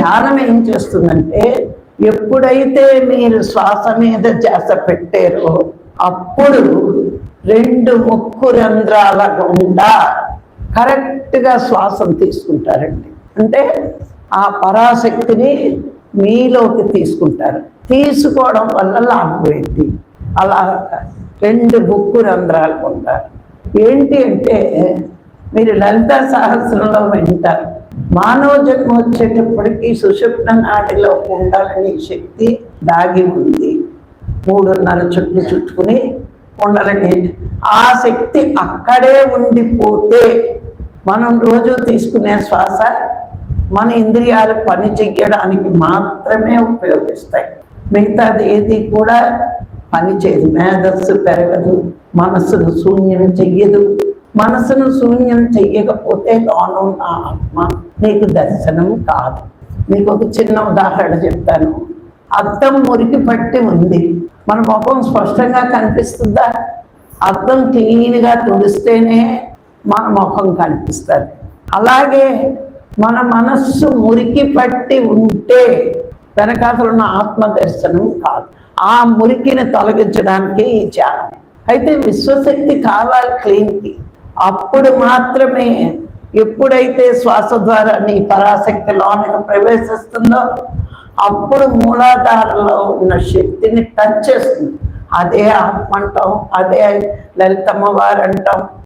ధ్యానం ఏం చేస్తుందంటే, ఎప్పుడైతే మీరు శ్వాస మీద ధ్యాస పెట్టారో అప్పుడు 2 ముక్కు రంధ్రాల గుండా కరెక్ట్గా శ్వాసం తీసుకుంటారండి. అంటే ఆ పరాశక్తిని మీలోకి తీసుకుంటారు. తీసుకోవడం వల్ల లాభం ఏంటి? అలా 2 ముక్కు రంధ్రాలు ఉంటారు. ఏంటి అంటే, మీరు లలితా సహస్రంలో వింటారు, మానవ జన్మ వచ్చేటప్పటికి సుషుప్న నాడిలో ఉండాలనే శక్తి దాగి ఉంది. 3.5 చుట్లు చుట్టుకుని ఉండాలని ఆ శక్తి అక్కడే ఉండిపోతే మనం రోజు తీసుకునే శ్వాస మన ఇంద్రియాలు పని చెయ్యడానికి మాత్రమే ఉపయోగిస్తాయి. మిగతాది ఏది కూడా పని చేయదు. మేధస్సు పెరగదు, మనస్సును శూన్యం చెయ్యదు. మనసును శూన్యం చెయ్యకపోతే లోనున్న ఆత్మ నీకు దర్శనం కాదు. మీకు ఒక చిన్న ఉదాహరణ చెప్తాను. అద్దం మురికి పట్టి ఉంది, మన ముఖం స్పష్టంగా కనిపిస్తుందా? అద్దం క్లీన్గా తుడిస్తేనే మన ముఖం కనిపిస్తుంది. అలాగే మన మనస్సు మురికి పట్టి ఉంటే వెనకాతలు ఉన్న ఆత్మ దర్శనం కాదు. ఆ మురికిని తొలగించడానికి ఈ ధ్యానం. అయితే విశ్వశక్తి కావాలి క్లీన్కి. అప్పుడు మాత్రమే, ఎప్పుడైతే శ్వాస ద్వారా నీ పరాశక్తి లోనికి ప్రవేశిస్తుందో అప్పుడు మూలాధారంలో ఉన్న శక్తిని టచ్ చేస్తుంది. అదే ఆత్మ అంటాం, అదే లలితమ్మ వారు అంటాం.